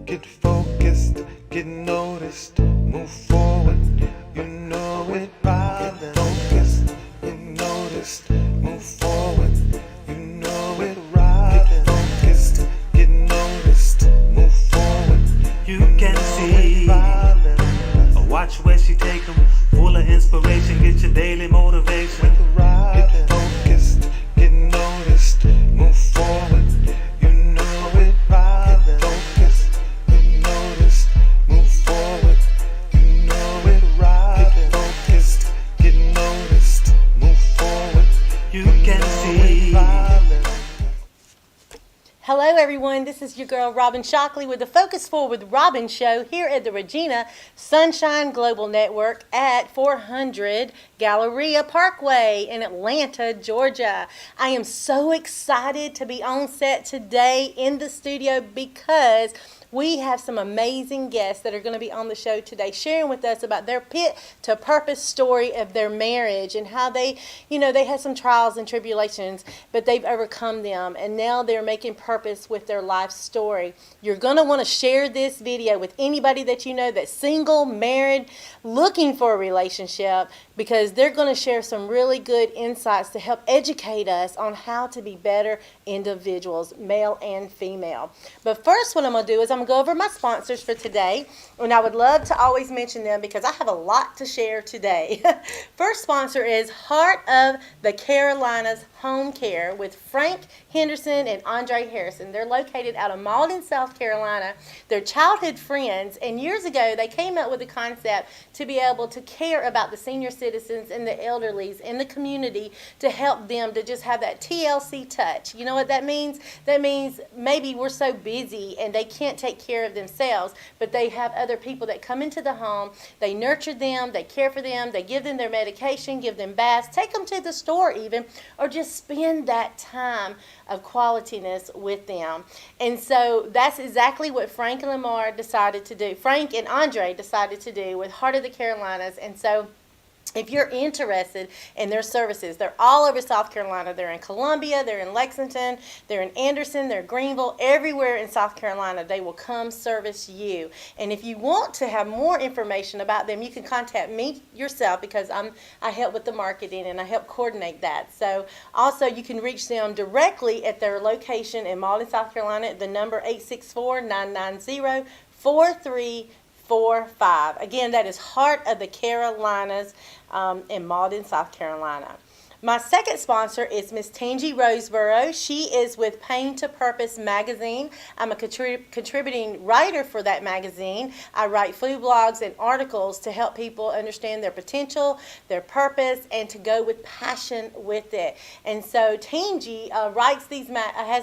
Get focused, get noticed, move forward, you know it, Robin. Get focused, get noticed, move forward, you know it, Robin. Get focused, get noticed, move forward, You can see. Watch where she take 'em, full of inspiration, get your daily motivation. Get focused, get noticed, move forward, you know it, Robin. Get focused, get noticed, move forward, you know it, Robin. Get focused, get noticed, move forward, You can see. Hello everyone, this is your girl Robin Shockley with the Focus Forward with Robin show here at the Regina Sunshine Global Network at 400 Galleria Parkway in Atlanta, Georgia. I am so excited to be on set today in the studio because we have some amazing guests that are going to be on the show today sharing with us about their pit to purpose story of their marriage and how they had some trials and tribulations, but they've overcome them and now they're making purpose with their life story. You're going to want to share this video with anybody that you know that's single, married, looking for a relationship, because they're going to share some really good insights to help educate us on how to be better individuals, male and female. But first, what I'm going to do is I'm going to go over my sponsors for today, and I would love to always mention them because I have a lot to share today. First sponsor is Heart of the Carolinas Home Care with Frank Henderson and Andre Harrison. They're located out of Malden, South Carolina. They're childhood friends, and years ago they came up with the concept to be able to care about the senior citizens and the elderlies in the community to help them to just have that TLC touch. You know what that means? That means maybe we're so busy and they can't take care of themselves, but they have other people that come into the home, they nurture them, they care for them, they give them their medication, give them baths, take them to the store even, or just spend that time of qualityness with them. And so that's exactly what Frank and Lamar decided to do. Frank and Andre decided to do with Heart of the Carolinas. And so if you're interested in their services, they're all over South Carolina. They're in Columbia, they're in Lexington, they're in Anderson, they're Greenville, everywhere in South Carolina. They will come service you. And if you want to have more information about them, you can contact me yourself because I help with the marketing and I help coordinate that. So also you can reach them directly at their location in Malden, South Carolina, at the number 864-990-4345. Again, that is Heart of the Carolinas in Malden, South Carolina. My second sponsor is Miss Tangi Roseboro. She is with Pain to Purpose magazine. I'm a contributing writer for that magazine. I write food blogs and articles to help people understand their potential, their purpose, and to go with passion with it. And so Tangi has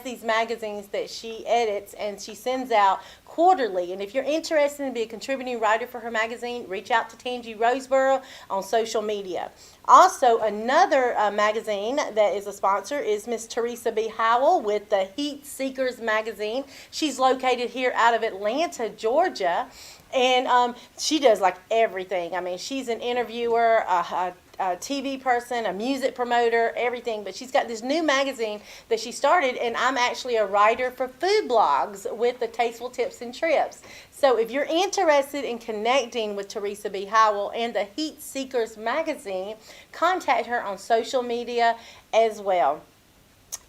these magazines that she edits and she sends out quarterly. And if you're interested in being a contributing writer for her magazine, reach out to Tangi Roseboro on social media. Also, another magazine that is a sponsor is Miss Teresa B. Howell with the Heat Seekers magazine. She's located here out of Atlanta, Georgia, and she does like everything. I mean, she's an interviewer, a TV person, a music promoter, everything. But she's got this new magazine that she started, and I'm actually a writer for food blogs with the Tasteful Tips and Trips. So if you're interested in connecting with Teresa B. Howell and the Heat Seekers magazine, contact her on social media as well.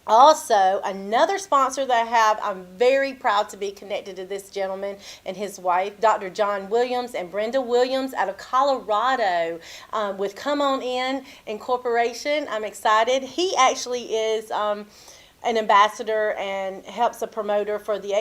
Also, another sponsor that I have, I'm very proud to be connected to this gentleman and his wife, Dr. John Williams and Brenda Williams out of Colorado with Come On In Incorporation. I'm excited. He actually is an ambassador and helps a promoter for the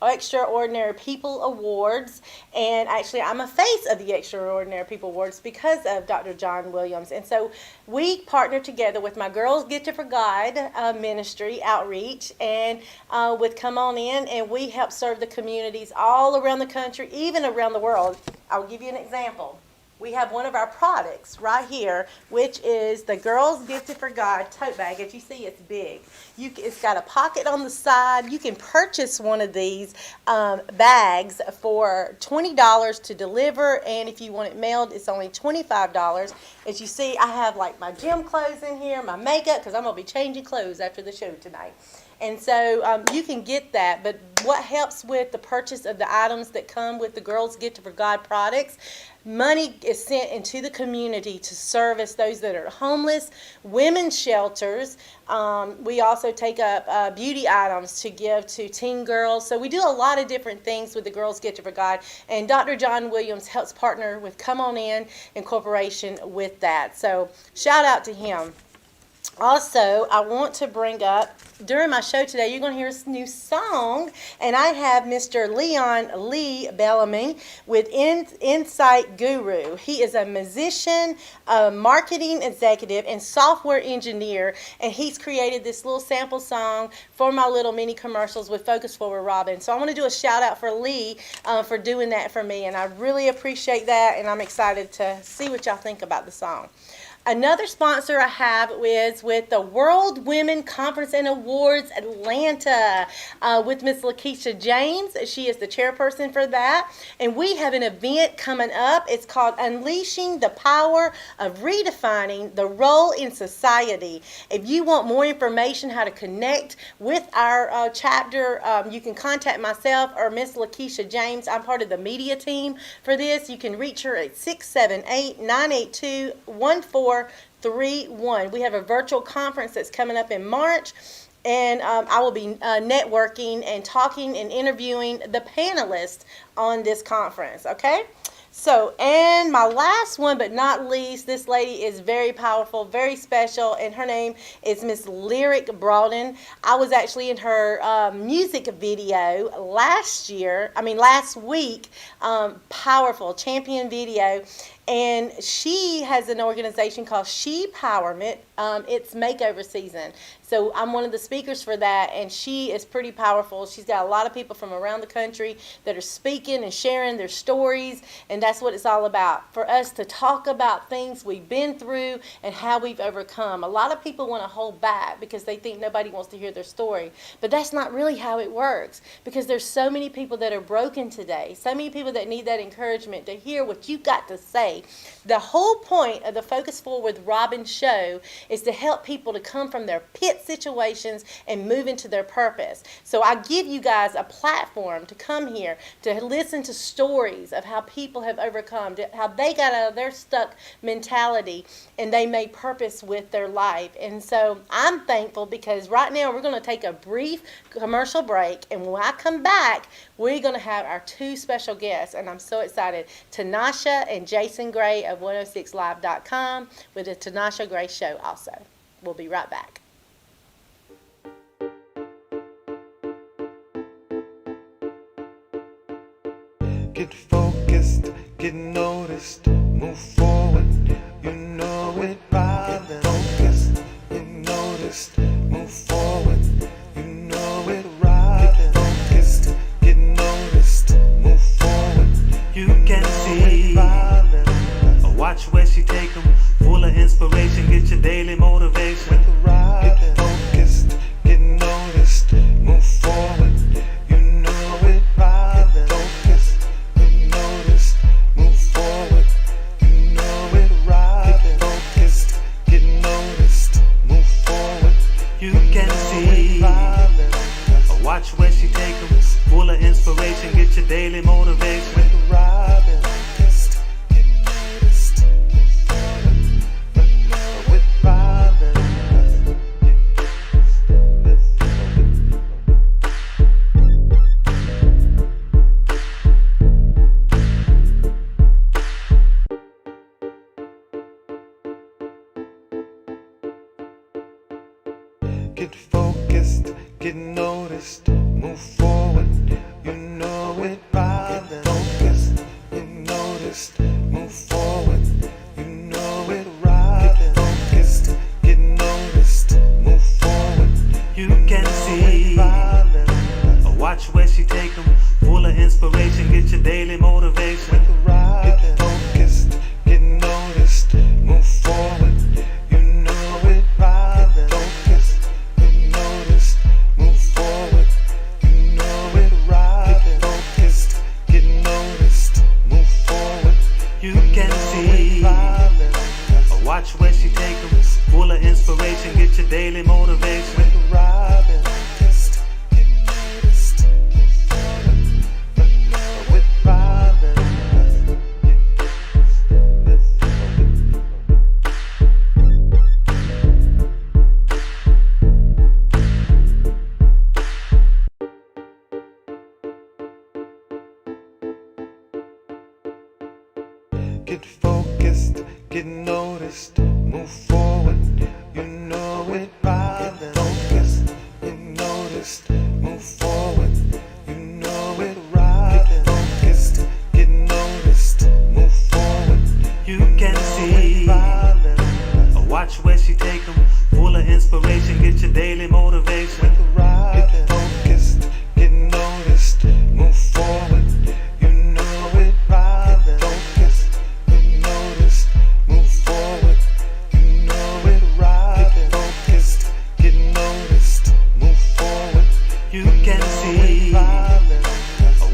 Extraordinary People Awards. And actually, I'm a face of the Extraordinary People Awards because of Dr. John Williams. And so we partner together with my Girls Gifted for God ministry outreach and with Come On In, and we help serve the communities all around the country, even around the world. I'll give you an example. We have one of our products right here, which is the Girls Gifted for God tote bag. As you see, it's big. It's got a pocket on the side. You can purchase one of these bags for $20 to deliver, and if you want it mailed, it's only $25. As you see, I have like my gym clothes in here, my makeup, because I'm going to be changing clothes after the show tonight. And so you can get that, but what helps with the purchase of the items that come with the Girls Gift for God products, money is sent into the community to service those that are homeless, women's shelters. We also take up beauty items to give to teen girls. So we do a lot of different things with the Girls Gift for God, and Dr. John Williams helps partner with Come On In Incorporation with that. So shout out to him. Also, I want to bring up, during my show today, you're going to hear a new song, and I have Mr. Leon Lee Bellamy with Insight Guru. He is a musician, a marketing executive, and software engineer, and he's created this little sample song for my little mini commercials with Focus Forward Robin. So I want to do a shout out for Lee for doing that for me, and I really appreciate that, and I'm excited to see what y'all think about the song. Another sponsor I have is with the World Women Conference and Awards Atlanta with Miss Lakeisha James. She is the chairperson for that. And we have an event coming up. It's called Unleashing the Power of Redefining the Role in Society. If you want more information how to connect with our chapter, you can contact myself or Miss Lakeisha James. I'm part of the media team for this. You can reach her at 678-982-1431. We have a virtual conference that's coming up in March, and I will be networking and talking and interviewing the panelists on this conference, okay? So, and my last one but not least, this lady is very powerful, very special, and her name is Miss Lyric Broughton. I was actually in her music video last week, powerful, champion video. And she has an organization called She Powerment. It's makeover season. So I'm one of the speakers for that, and she is pretty powerful. She's got a lot of people from around the country that are speaking and sharing their stories, and that's what it's all about, for us to talk about things we've been through and how we've overcome. A lot of people want to hold back because they think nobody wants to hear their story, but that's not really how it works, because there's so many people that are broken today, so many people that need that encouragement to hear what you've got to say. The whole point of the Focus Forward with Robin show is to help people to come from their pit situations and move into their purpose. So I give you guys a platform to come here to listen to stories of how people have overcome, how they got out of their stuck mentality and they made purpose with their life. And so I'm thankful because right now we're going to take a brief commercial break, and when I come back, we're going to have our two special guests, and I'm so excited. Tanasha and Jason Gray of 106live.com with the Tanasha Gray Show also. We'll be right back. Get focused, get noticed, move forward, you know it, Robin. Get focused, get noticed, move forward, you know it, Robin. Get focused, get noticed, move forward, You can see, watch where she take 'em, full of inspiration, get your daily motivation. Get focused, get noticed, move forward, you know it, Robin. Get focused, get noticed, move forward, you know it, Robin. Get focused, get noticed, move forward, You can see, watch where she take 'em, full of inspiration, get your daily motivation. Robin. Focused, get noticed, move forward, with Robin. Get focused, get noticed, move forward, you know it, Robin. Get focused, get noticed, move forward, you know it, Robin. Get focused, get noticed, move forward, You can see, watch where she take 'em, full of inspiration, get your daily motivation. Get focused, get noticed, move forward, you know it, Robin. Get focused, get noticed, move forward, you know it, Robin. Get focused, get noticed, move forward, You can see, Get focused, get noticed, move forward, you know it. Get focused, get noticed, move forward, you know it. Get focused, get noticed, move forward, You can see. Watch where she take 'em, full of inspiration, get your daily motivation. Get focused, get noticed, move forward, you know it. Get focused, get noticed, move forward, you know it. Get focused, get noticed, move forward, You can see.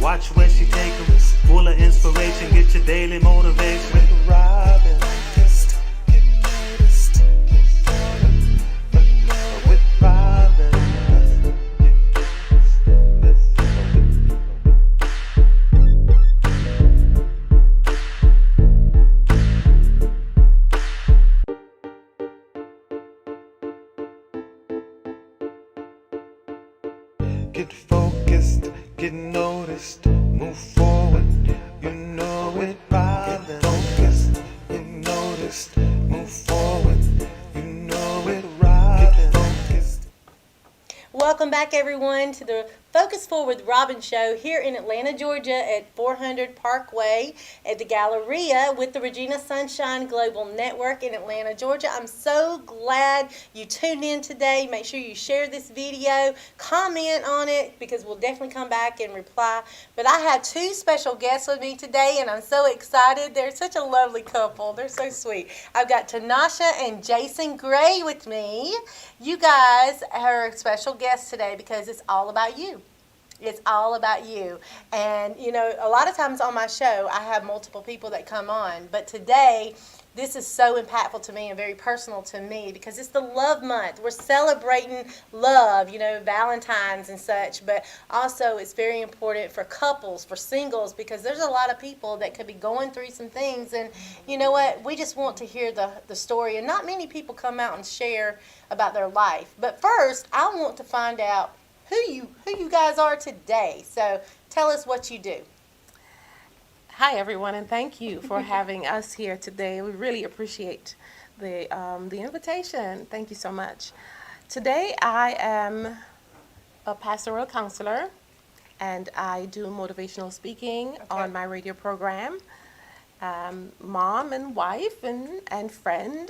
Watch where she take 'em, full of inspiration, get your daily motivation. Focused, get noticed, move forward, with violence. Get focused, get noticed, move forward, you know it. Get focused, get noticed, move forward, you know it. Get focused. Welcome back, everyone, to the Focus Forward with Robin show here in Atlanta, Georgia at 400 Parkway at the Galleria with the Regina Sunshine Global Network in Atlanta, Georgia. I'm so glad you tuned in today. Make sure you share this video, comment on it, because we'll definitely come back and reply. But I have two special guests with me today, and I'm so excited. They're such a lovely couple. They're so sweet. I've got Tanasha and Jason Gray with me. You guys are special guests today because it's all about you. It's all about you. And, you know, a lot of times on my show, I have multiple people that come on. But today, this is so impactful to me and very personal to me because it's the love month. We're celebrating love, you know, Valentine's and such. But also, it's very important for couples, for singles, because there's a lot of people that could be going through some things. And you know what? We just want to hear the story. And not many people come out and share about their life. But first, I want to find out who you guys are today. So tell us what you do. Hi, everyone, and thank you for having us here today. We really appreciate the invitation. Thank you so much. Today, I am a pastoral counselor, and I do motivational speaking on my radio program. Mom and wife and friend.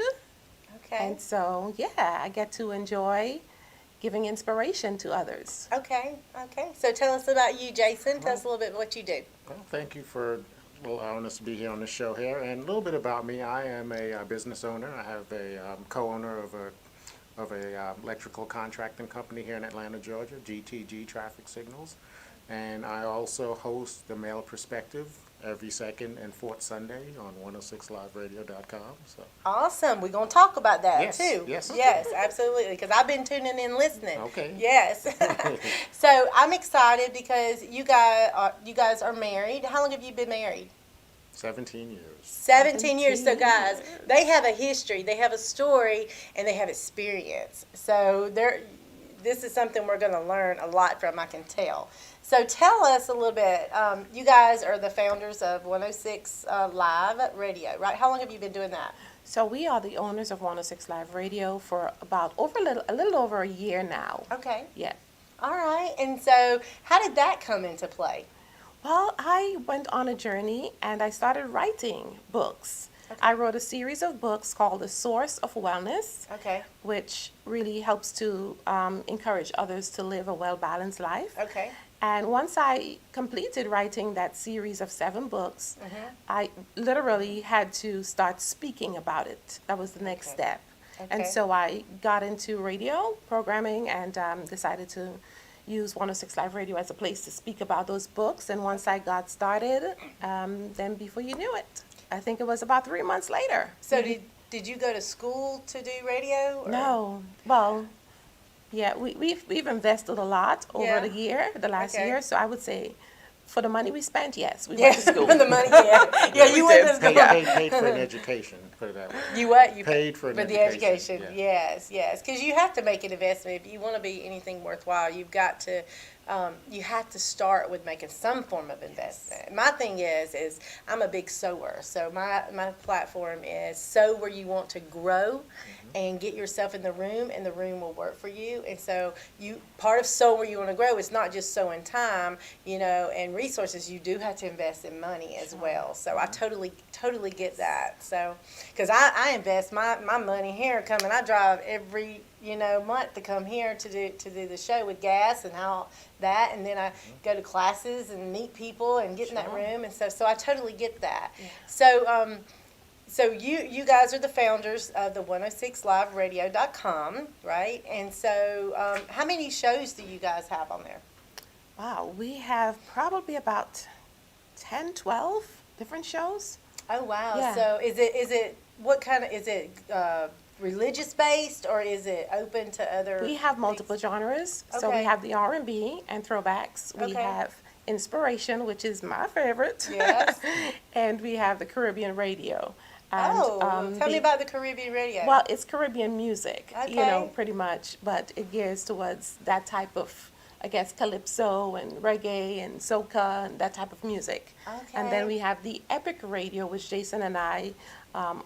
Okay. And so, yeah, I get to enjoy giving inspiration to others. Okay. So tell us about you, Jason. Tell us a little bit what you do. Well, thank you for allowing us to be here on the show here. And a little bit about me. I am a business owner. I have a co-owner of a electrical contracting company here in Atlanta, Georgia, GTG Traffic Signals. And I also host the Male Perspective every second and fourth Sunday on 106liveradio.com. So Awesome. We're going to talk about that Yes, too. yes. Yes, absolutely. Because I've been tuning in listening. Okay. Yes. So I'm excited because you guys are married. How long have you been married? 17 years. 17 years. So guys, they have a history, they have a story, and they have experience. So this is something we're going to learn a lot from, I can tell. So tell us a little bit. You guys are the founders of 106 Live Radio, right? How long have you been doing that? So we are the owners of 106 Live Radio for about a little over a year now. Okay. Yeah. All right. And so how did that come into play? Well, I went on a journey and I started writing books. Okay. I wrote a series of books called The Source of Wellness, Okay. which really helps to encourage others to live a well-balanced life. Okay. And once I completed writing that series of 7 books, I literally had to start speaking about it. That was the next step. And Okay. so I got into radio programming and decided to use 106 Live Radio as a place to speak about those books. And once I got started, then before you knew it, I think it was about 3 months later. So did you go to school to do radio? Or? No. Well, yeah, we've invested a lot over the last Okay. year. So I would say, for the money we spent, yes, we went to school. For the money, yeah. Yeah, you went to school. Paid for an education, put it that way. You what? You Paid for an the education, education. yeah. Yes. Because you have to make an investment if you want to be anything worthwhile. You've got to you have to start with making some form of investment. My thing is I'm a big sower, so my platform is sow where you want to grow, and get yourself in the room, and the room will work for you. And so part of sow where you want to grow is not just sowing time, and resources. You do have to invest in money as well. So I totally get that. So because I invest my money here coming, I drive every month to come here to do the show with gas and and then I go to classes and meet people and get in that room and stuff. So I totally get that. Yeah. So you guys are the founders of the 106liveradio.com, right? And so how many shows do you guys have on there? Wow, we have probably about 10, 12 different shows. Oh wow! Yeah. So is it what kind of, is it religious based, or is it open to other? We have multiple genres. So we Okay. have the R&B and throwbacks. We Okay. have inspiration, which is my favorite. Yes. And we have the Caribbean radio. And, Tell me about the Caribbean radio. Well, it's Caribbean music, Okay. pretty much, but it gears towards that type of, I guess, calypso and reggae and soca and that type of music. And then Okay. we have the epic radio, which Jason and I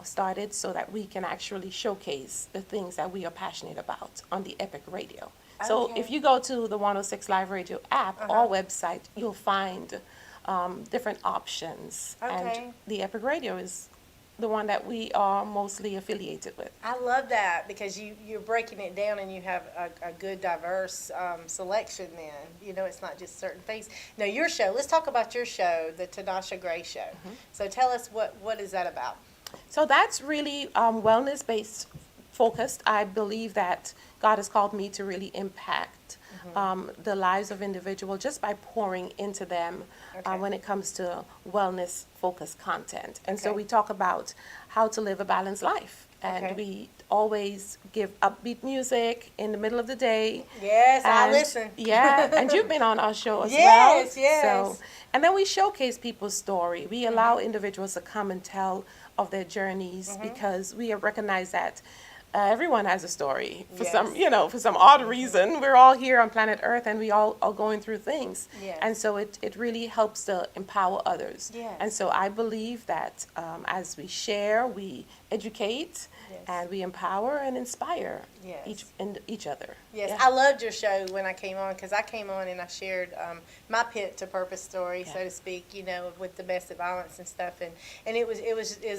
started so that we can actually showcase the things that we are passionate about on the epic radio. So Okay. if you go to the 106 Live Radio app or website, you'll find different options. Okay. And the epic radio is the one that we are mostly affiliated with. I love that because you're breaking it down and you have a good diverse selection then. It's not just certain things. Now your show, let's talk about your show, the Tanasha Gray Show. So tell us what is that about? So that's really wellness-based focused. I believe that God has called me to really impact the lives of individuals just by pouring into them Okay. when it comes to wellness-focused content. And so Okay. we talk about how to live a balanced life. And Okay. we always give upbeat music in the middle of the day. Yes, I And- listen. Yeah, and you've been on our show as well. Yes, yes. So, and then we showcase people's story. We allow individuals to come and tell of their journeys because we recognize that everyone has a story for for some odd reason. We're all here on planet Earth, and we all are going through things. Yes. And so it really helps to empower others. Yes. And so I believe that as we share, we educate, Yes. and we empower and inspire Yes. each other. Yes, Yeah. I loved your show when I came on because I came on and I shared my pit to purpose story, so Yeah. to speak, with domestic violence and stuff, and it was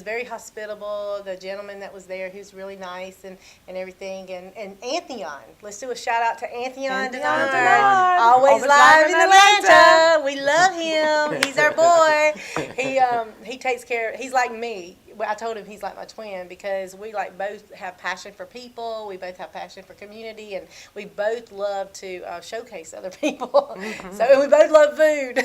very hospitable. The gentleman that was there, he was really nice and everything, and Antheon. Let's do a shout out to Antheon Antheon Denard. Denard. Always Always live in Atlanta. Atlanta. We love him. He's our boy. He takes care. He's like me. Well, I told him he's like my twin because we both have passion for people. We both have passion for community, and we both love to showcase other people. So and we both love food.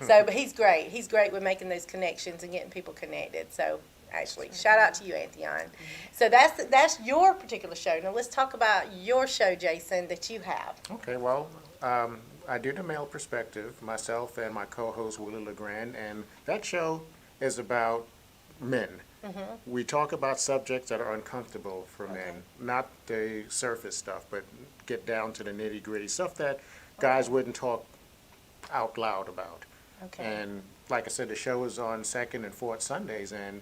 But he's great. He's great with making those connections and getting people connected. So actually, shout out to you, Antheon. So that's your particular show. Now let's talk about your show, Jason, that you have. Okay, well, I do the male perspective, myself and my co-host Willie LeGrand, and that show is about men. We talk about subjects that are uncomfortable for men, not the surface stuff, but get down to the nitty-gritty stuff that guys wouldn't talk out loud about. Okay. And like I said, the show is on second and fourth Sundays, and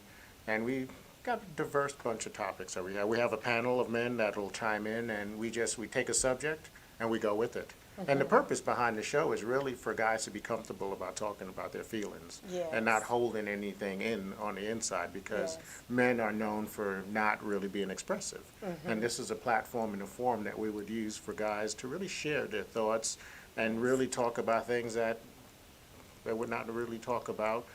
we got a diverse bunch of topics that we have a panel of men that will chime in, and we take a subject and we go with it. And the purpose behind the show is really for guys to be comfortable about talking about their feelings and not Yes. holding anything in on the inside, because Yes. men are known for not really being expressive. And this is a platform and a forum that we would use for guys to really share their thoughts and really talk about things that they would not really talk about.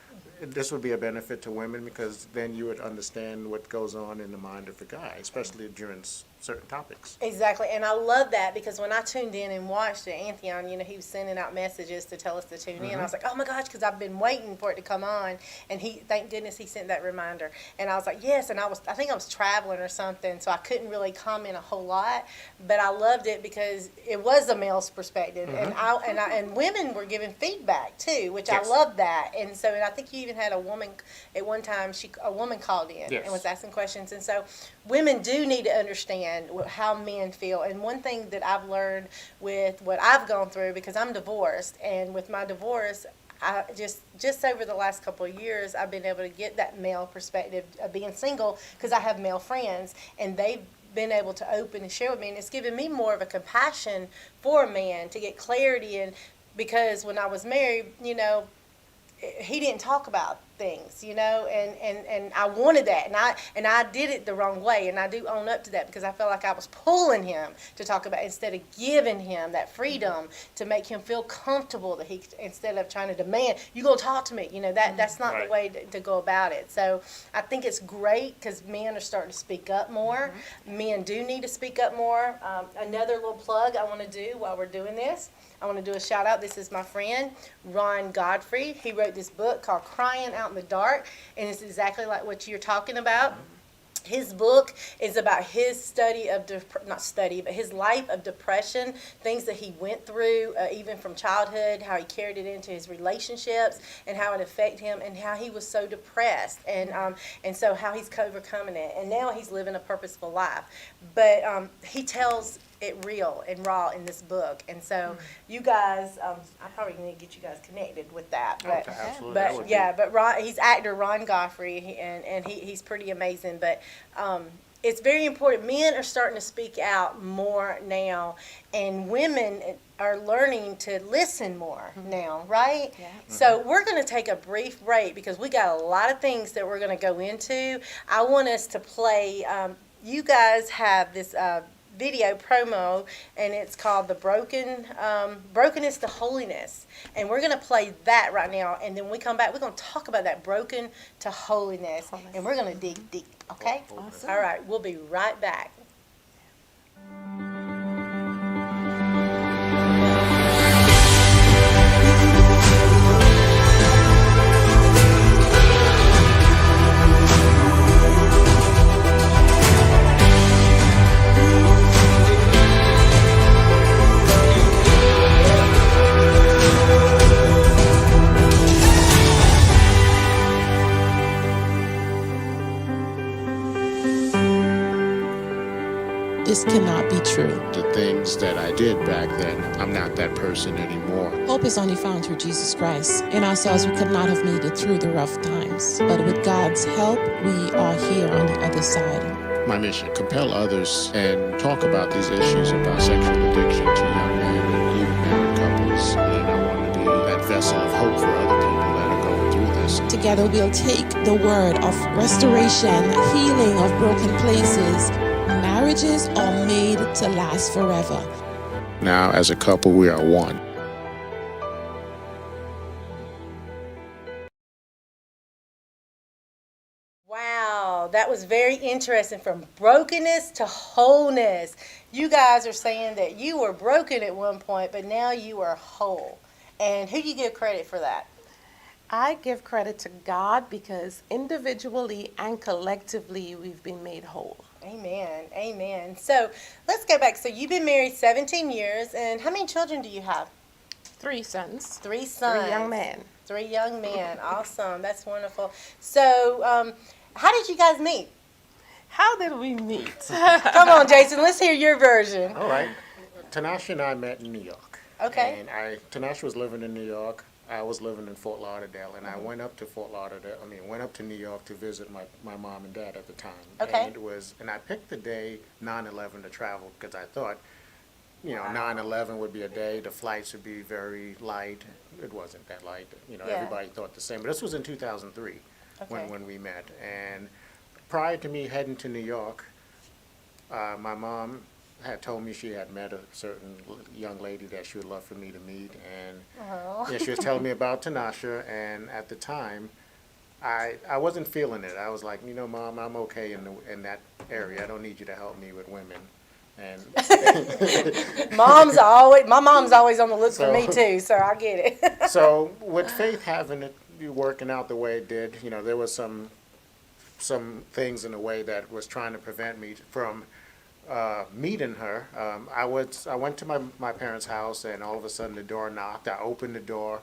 This would be a benefit to women because then you would understand what goes on in the mind of the guy, especially during certain topics. Exactly, and I love that because when I tuned in and watched it, Antheon, he was sending out messages to tell us to tune in. I was like, oh my gosh, because I've been waiting for it to come on, and thank goodness he sent that reminder. And I was like, yes, and I think I was traveling or something, so I couldn't really comment a whole lot, but I loved it because it was a male's perspective, and women were giving feedback too, which Yes. I love that, and I think think you even had a woman at one time. A woman called in Yes. and was asking questions, and so women do need to understand how men feel. And one thing that I've learned with what I've gone through, because I'm divorced, and with my divorce, I just over the last couple of years, I've been able to get that male perspective of being single, because I have male friends, and they've been able to open and share with me, and it's given me more of a compassion for a man to get clarity. And because when I was married, he didn't talk about things, and I wanted that, and I did it the wrong way, and I do own up to that, because I felt like I was pulling him to talk about, instead of giving him that freedom to make him feel comfortable, that he, instead of trying to demand, you gonna talk to me, that's not Right. the way to go about it. So I think it's great, because men are starting to speak up more. Men do need to speak up more. Another little plug I want to do while we're doing this, I want to do a shout out. This is my friend, Ron Godfrey. He wrote this book called Crying Out in the Dark, and it's exactly like what you're talking about. His book is about his study of, not study, but his life of depression, things that he went through, even from childhood, how he carried it into his relationships, and how it affected him, and how he was so depressed, and so how he's overcoming it. And now he's living a purposeful life. But he tells it real and raw in this book. And so you guys, I probably need to get you guys connected with that. But, Okay, absolutely. That would but be- yeah, but Ron, he's actor Ron Godfrey, and he's pretty amazing. But it's very important. Men are starting to speak out more now, and women are learning to listen more now, right? Yeah. So we're going to take a brief break, because we got a lot of things that we're going to go into. I want us to play, you guys have this video promo, and it's called the brokenness to holiness, and we're going to play that right now, and then when we come back, we're going to talk about that broken to holiness, and we're going to dig deep. Okay. Awesome. All right, we'll be right back. This cannot be true. The things that I did back then, I'm not that person anymore. Hope is only found through Jesus Christ. In ourselves, we could not have made it through the rough times. But with God's help, we are here on the other side. My mission, compel others and talk about these issues about sexual addiction to young men and even married couples. And I want to be that vessel of hope for other people that are going through this. Together, we'll take the word of restoration, healing of broken places. Marriages are made to last forever. Now, as a couple, we are one. Wow, that was very interesting. From brokenness to wholeness. You guys are saying that you were broken at one point, but now you are whole. And who do you give credit for that? I give credit to God, because individually and collectively we've been made whole. Amen. Amen. So let's go back. So you've been married 17 years, and how many children do you have? 3 sons. 3 sons. 3 young men. 3 young men. Awesome. That's wonderful. So how did you guys meet? How did we meet? Come on, Jason. Let's hear your version. All right. Tanasha and I met in New York. Okay. And Tanasha was living in New York. I was living in Fort Lauderdale, and I went up to went up to New York to visit my mom and dad at the time. Okay. And I picked the day 9/11 to travel, because I thought, 9/11 would be a day, the flights would be very light. It wasn't that light. Yeah. Everybody thought the same. But this was in 2003 Okay. when we met. And prior to me heading to New York, my mom had told me she had met a certain young lady that she would love for me to meet, and she was telling me about Tanasha, and at the time, I wasn't feeling it. I was like, Mom, I'm okay in that area. I don't need you to help me with women. And my mom's always on the look for me So- too, so I get it. so with Faith having it working out the way it did, there was some things in a way that was trying to prevent me from meeting her. I went to my parents' house, and all of a sudden the door knocked. I opened the door,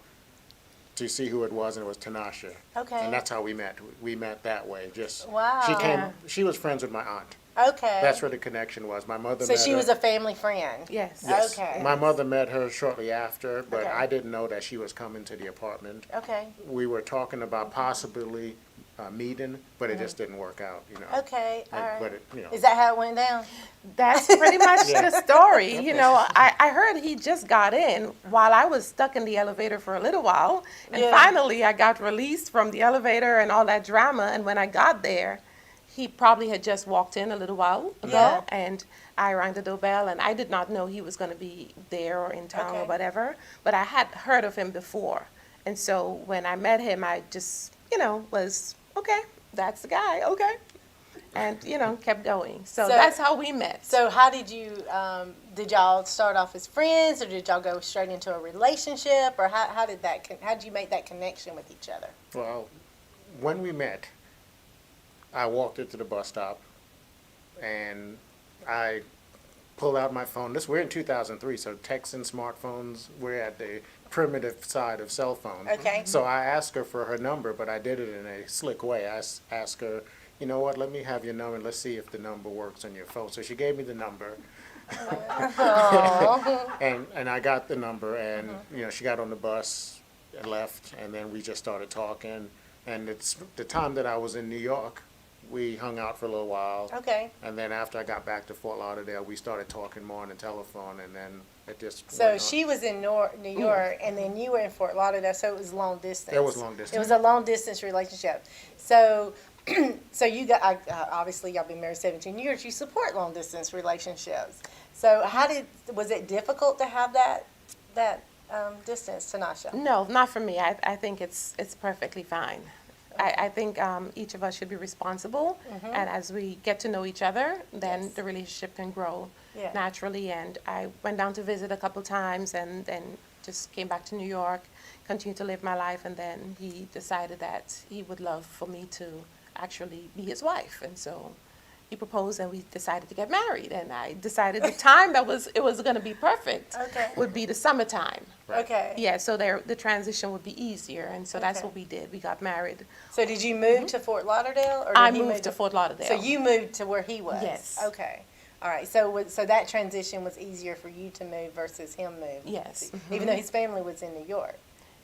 to see who it was, and it was Tanasha. Okay. And that's how we met. We met that way. Just Wow. She came. Yeah. She was friends with my aunt. Okay. That's where the connection was. My mother. So met she her. was a family friend. Yes. Yes. Okay. My mother met her shortly after, but Okay. I didn't know that she was coming to the apartment. Okay. We were talking about possibly meeting, but it just didn't work out. Okay. All right. But it, Is that how it went down? That's pretty much Yeah. the story. You know, I heard he just got in while I was stuck in the elevator for a little while. And Yeah. finally, I got released from the elevator and all that drama. And when I got there, he probably had just walked in a little while ago. Yeah. And I rang the doorbell, and I did not know he was going to be there or in town or Okay. whatever. But I had heard of him before. And so when I met him, I just, was, okay, that's the guy, okay. And, kept going. So that's how we met. So how did did y'all start off as friends, or did y'all go straight into a relationship, or how did you make that connection with each other? Well, when we met, I walked into the bus stop, and I pulled out my phone. We're in 2003, so texting smartphones, we're at the primitive side of cell phones. Okay. So I asked her for her number, but I did it in a slick way. I asked her, you know what, let me have your number, and let's see if the number works on your phone. So she gave me the number. and I got the number, and she got on the bus and left, and then we just started talking. And it's the time that I was in New York. We hung out for a little while. Okay. And then after I got back to Fort Lauderdale, we started talking more on the telephone, and then it just So went on. she was in New York, and then you were in Fort Lauderdale, so it was long distance. It was long distance. It was a long distance relationship. So, so you got obviously y'all been married 17 years. You support long distance relationships. So was it difficult to have that distance, Tanasha? No, not for me. I think it's perfectly fine. I think each of us should be responsible, and as we get to know each other, then Yes. the relationship can grow Yeah. naturally. And I went down to visit a couple times, and then just came back to New York, continued to live my life, and then he decided that he would love for me to actually be his wife, and so he proposed, and we decided to get married. And I decided the time it was going to be perfect Okay. would be the summertime. Okay. Yeah, so the transition would be easier, and so that's Okay. what we did. We got married. So did you move to Fort Lauderdale, or did I he moved move to Fort Lauderdale. So you moved to where he was. Yes. Okay. All right. So that transition was easier for you to move versus him move. Yes. Even though his family was in New York.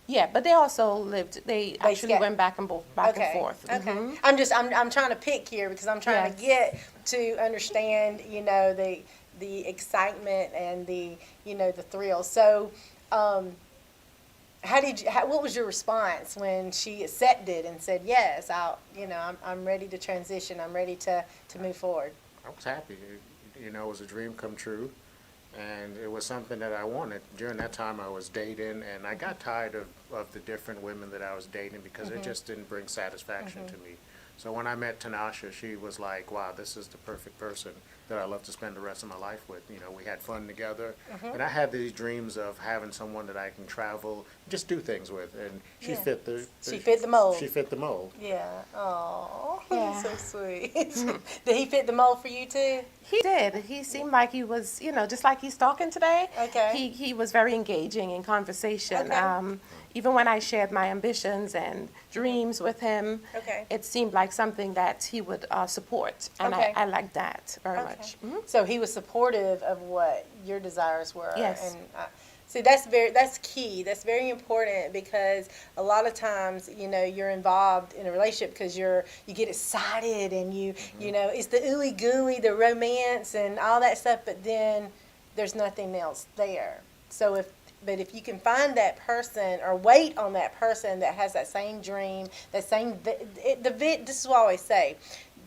Yeah, but they also lived. They actually sca- went back and forth. Okay. Mhm. I'm trying to pick here because I'm trying to get to understand, the excitement and the thrill. So, what was your response when she accepted and said, yes, I'm ready to transition. I'm ready to move forward. I was happy. It was a dream come true, and it was something that I wanted. During that time, I was dating, and I got tired of the different women that I was dating because it just didn't bring satisfaction to me. So when I met Tanasha, she was like, wow, this is the perfect person that I love to spend the rest of my life with. We had fun together, and I had these dreams of having someone that I can travel, just do things with, and she Yeah. fit the She fit the mold. She fit the mold. Yeah. Oh, Yeah. so sweet. Did he fit the mold for you too? He did. He seemed like he was, just like he's talking today. Okay. He was very engaging in conversation. Okay. Even when I shared my ambitions and dreams with him, Okay. it seemed like something that he would support, and Okay. I liked that very Okay. much. So he was supportive of what your desires were. Yes. And see, that's key. That's very important because a lot of times, you're involved in a relationship because you get excited and it's the ooey gooey, the romance and all that stuff, but then there's nothing else there. So if you can find that person or wait on that person that has that same dream, this is what I always say.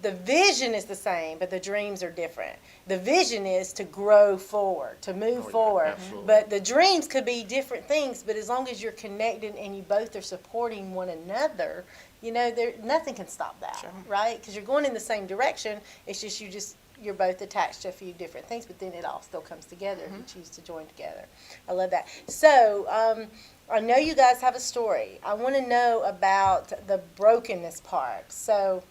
The vision is the same, but the dreams are different. The vision is to grow forward, to move yeah, forward. absolutely. But the dreams could be different things, but as long as you're connected and you both are supporting one another, nothing can stop that, right? Because you're going in the same direction. It's just you're both attached to a few different things, but then it all still comes together if you choose to join together. I love that. So, I know you guys have a story. I want to know about the brokenness part. So,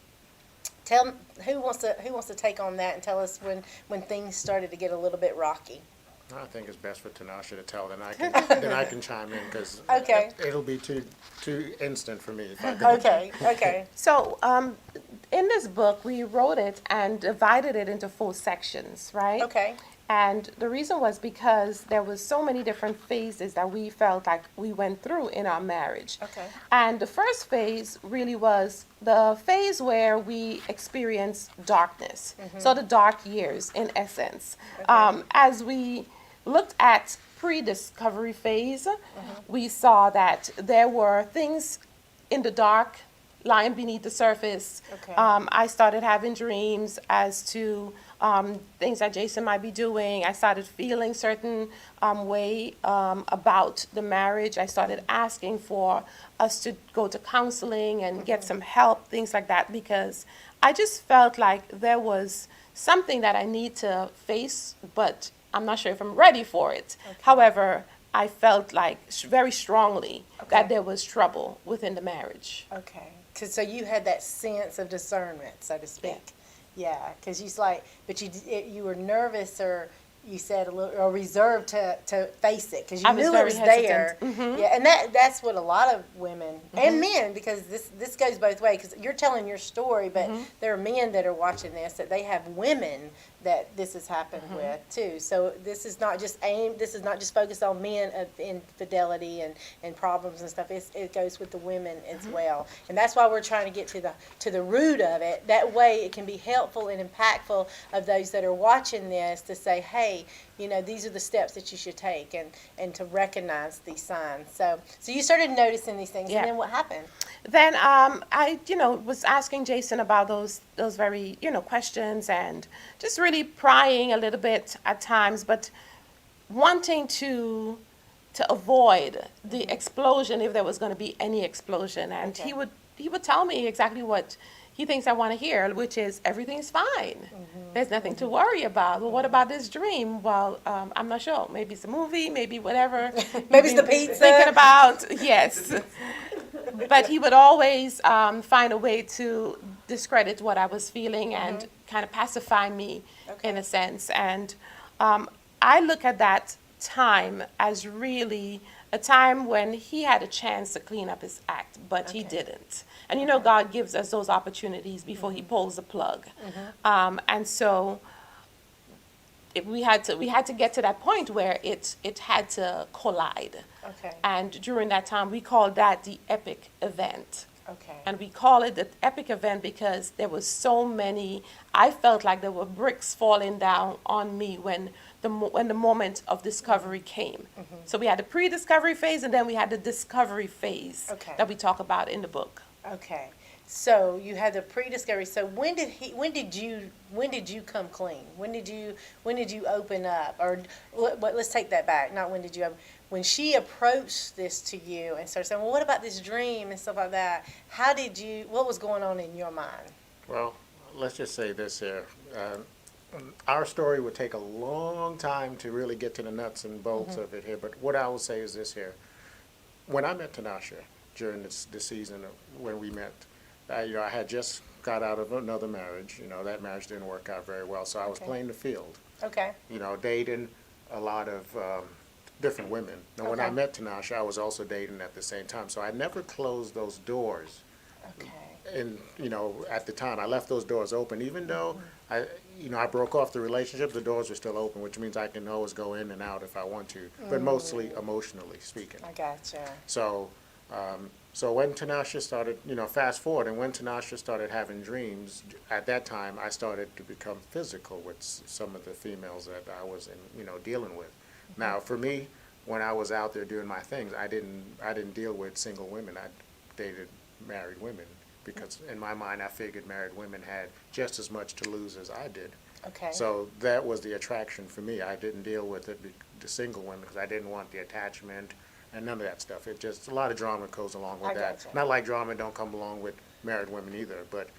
who wants to take on that and tell us when things started to get a little bit rocky? I think it's best for Tanasha to tell, then I can chime in, because Okay. it'll be too instant for me if I go. Okay, okay. So, in this book, we wrote it and divided it into 4 sections, right? Okay. And the reason was because there was so many different phases that we felt like we went through in our marriage. Okay. And the first phase really was the phase where we experienced darkness. So the dark years, in essence. As we looked at pre-discovery phase, we saw that there were things in the dark lying beneath the surface. Okay. I started having dreams as to things that Jason might be doing. I started feeling certain way about the marriage. I started asking for us to go to counseling and get some help, things like that, because I just felt like there was something that I need to face, but I'm not sure if I'm ready for it. However, I felt like very strongly that there was trouble within the marriage. Okay. So you had that sense of discernment, so to speak. Yeah, because but you were nervous, or you said a little, or reserved to face it, because you I was knew it very was there. hesitant. Yeah, and that's what a lot of women and men, because this goes both ways. Because you're telling your story, but there are men that are watching this that they have women that this has happened with too. So this is not just focused on men of infidelity and problems and stuff. It goes with the women as well, and that's why we're trying to get to the root of it. That way, it can be helpful and impactful of those that are watching this to say, hey, these are the steps that you should take, and to recognize these signs. So you started noticing these things, Yeah. and then what happened? Then I, was asking Jason about those very, questions, and just really prying a little bit at times, but wanting to avoid the explosion if there was going to be any explosion. And Okay. he would tell me exactly what he thinks I want to hear, which is everything's fine. There's nothing to worry about. Well, what about this dream? Well, I'm not sure. Maybe it's a movie, maybe whatever. Maybe it's the pizza. Thinking about, yes. But he would always find a way to discredit what I was feeling and kind of pacify me in a sense. And I look at that time as really a time when he had a chance to clean up his act, but he didn't. And God gives us those opportunities before he pulls the plug. And so we had to get to that point where it had to collide. Okay. And during that time, we called that the epic event. Okay. And we call it the epic event because there was so many, I felt like there were bricks falling down on me when the moment of discovery came. So we had the pre-discovery phase, and then we had the discovery phase that we talk about in the book. Okay. So you had the pre-discovery. So when did you come clean? When did you open up? Or let's take that back. Not when did you open. When she approached this to you and started saying, well, what about this dream and stuff like that? What was going on in your mind? Well, let's just say this here. Our story would take a long time to really get to the nuts and bolts of it here, but what I will say is this here. When I met Tanasha during this season when we met, I had just got out of another marriage. That marriage didn't work out very well, so I was playing the field. Okay. Dating a lot of different women. Now, when I Okay. met Tanasha, I was also dating at the same time, so I never closed those doors. Okay. And at the time, I left those doors open, even though I broke off the relationship. The doors were still open, which means I can always go in and out if I want to, but mostly emotionally speaking. I gotcha. So when Tanasha started, fast forward, and when Tanasha started having dreams, at that time I started to become physical with some of the females that I was dealing with. Now, for me, when I was out there doing my things, I didn't deal with single women. I dated married women, because in my mind I figured married women had just as much to lose as I did. Okay. So that was the attraction for me. I didn't deal with the single women because I didn't want the attachment and none of that stuff. It just, a lot of drama goes along with I that. gotcha. Not like drama don't come along with married women either, but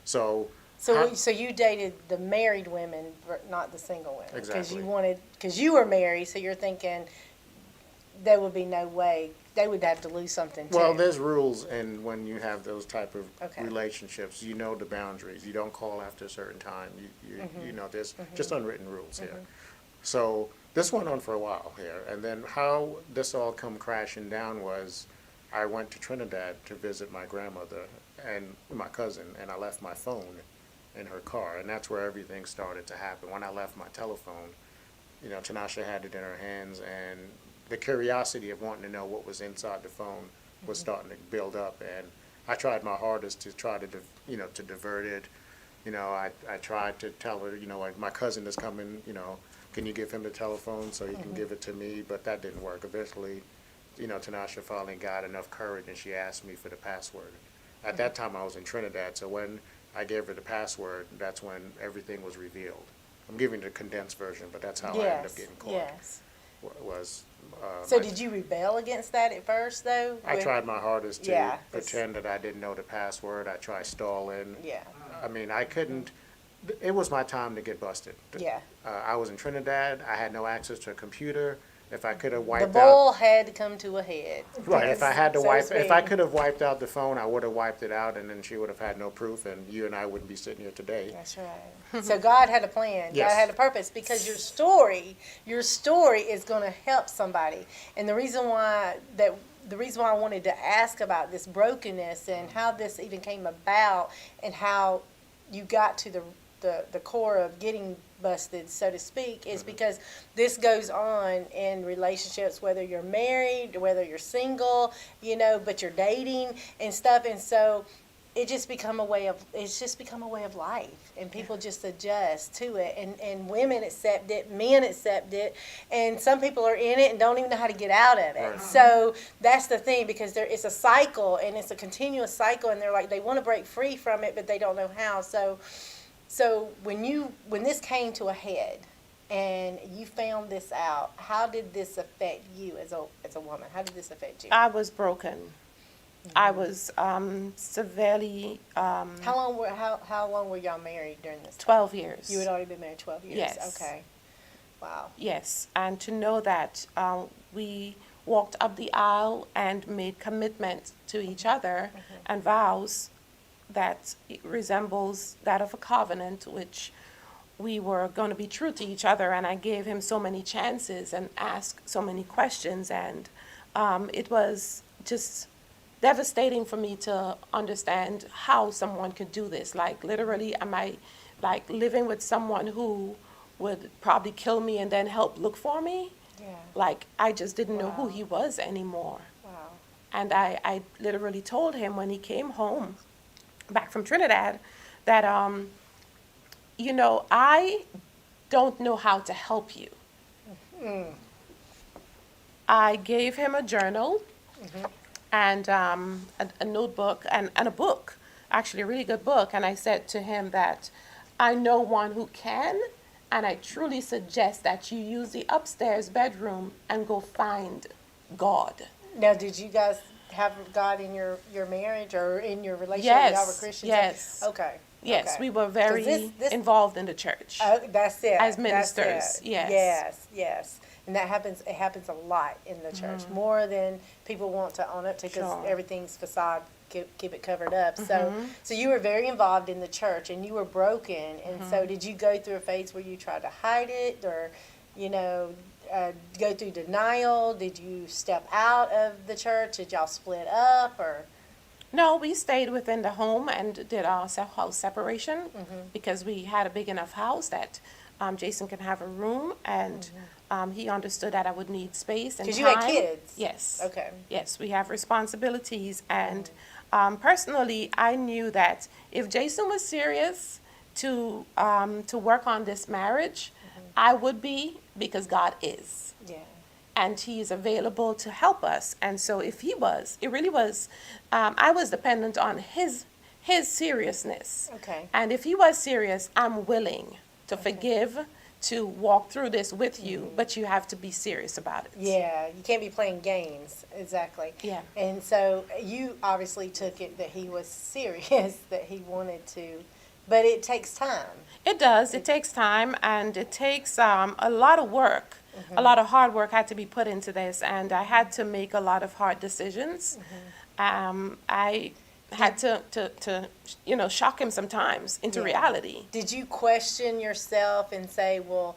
so. So you dated the married women, but not the single women, Exactly. because you were married, so you're thinking there would be no way they would have to lose something too. Well, there's rules, and when you have those type of Okay. relationships, the boundaries. You don't call after a certain time. There's just unwritten rules here. So this went on for a while here, and then how this all come crashing down was I went to Trinidad to visit my grandmother and my cousin, and I left my phone in her car, and that's where everything started to happen. When I left my telephone, you know, Tanasha had it in her hands, and the curiosity of wanting to know what was inside the phone was starting to build up, and I tried my hardest to try to, to divert it. You know, I tried to tell her, you know, like, my cousin is coming, you know, can you give him the telephone so he can give it to me? But that didn't work. Eventually, you know, Tanasha finally got enough courage, and she asked me for the password. At that time, I was in Trinidad, so when I gave her the password, that's when everything was revealed. I'm giving the condensed version, but that's how I ended up getting caught. Yes. Was So did you rebel against that at first, though? I tried my hardest to Yeah, pretend that I didn't know the password. I tried stalling. Yeah. I mean, I couldn't. It was my time to get busted. Yeah. I was in Trinidad. I had no access to a computer. If I could have The wiped out, bowl had to come to a head. right? If I had to So to wipe, if I speak. could have wiped out the phone, I would have wiped it out, and then she would have had no proof, and you and I wouldn't be sitting here today. That's right. So God had a plan. Yes. God had a purpose, because your story is going to help somebody. And the reason why I wanted to ask about this brokenness and how this even came about and how you got to the core of getting busted, so to speak, is because this goes on in relationships, whether you're married, whether you're single, you know, but you're dating and stuff. And so it's just become a way of life, and people just adjust to it, and women accept it, men accept it, and some people are in it and don't even know how to get out of it. Right. So that's the thing, because it's a cycle, and it's a continuous cycle, and they're like, they want to break free from it, but they don't know how. So when this came to a head and you found this out, how did this affect you as a woman? How did this affect you? I was broken. I was severely How long were y'all married during this time? 12 years. You had already been married 12 years. Yes. Okay. Wow. Yes, and to know that we walked up the aisle and made commitments to each other and vows that resembles that of a covenant, which we were going to be true to each other. And I gave him so many chances and asked so many questions, and it was just devastating for me to understand how someone could do this. Like, literally, am I like living with someone who would probably kill me and then help look for me? Yeah. Like, I just didn't know who Wow. he was anymore. Wow. And I literally told him when he came home back from Trinidad that, you know, I don't know how to help you. I gave him a journal and a notebook and a book, actually a really good book. And I said to him that I know one who can, and I truly suggest that you use the upstairs bedroom and go find God. Now, did you guys have God in your marriage or in your relationship? Y'all were Christians? Yes. Okay. Yes, Okay. we were very 'Cause this- involved in the church. That's it. As That's ministers, it. yes. Yes. And that happens. It happens a lot in the church, more than people want to own up to, because Sure. everything's facade. Keep it covered up. So you were very involved in the church, and you were broken. And so, did you go through a phase where you tried to hide it, or, you know, go through denial? Did you step out of the church? Did y'all split up, or? No, we stayed within the home and did our house separation because we had a big enough house that Jason can have a room, and he understood that I would need space and time. Because you had kids. Yes. Okay. Yes, we have responsibilities, and personally, I knew that if Jason was serious to work on this marriage, I would be, because God is. Yeah. And he is available to help us. And so if he was, it really was, I was dependent on his seriousness. Okay. And if he was serious, I'm willing to forgive, to walk through this with you, but you have to be serious about it. Yeah, you can't be playing games. Exactly. Yeah. And so you obviously took it that he was serious, that he wanted to, but it takes time. It does. It takes time, and it takes a lot of work. A lot of hard work had to be put into this, and I had to make a lot of hard decisions. I had to shock him sometimes into reality. Did you question yourself and say, well,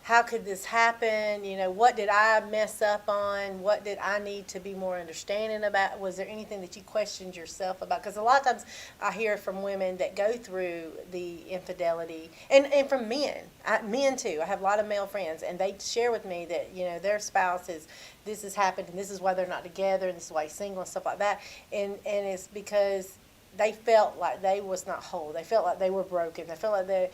how could this happen? You know, what did I mess up on? What did I need to be more understanding about? Was there anything that you questioned yourself about? Because a lot of times I hear from women that go through the infidelity, and from men, men too. I have a lot of male friends, and they share with me that, you know, their spouse is, this has happened, and this is why they're not together, and this is why he's single and stuff like that. And it's because they felt like they was not whole. They felt like they were broken. They felt like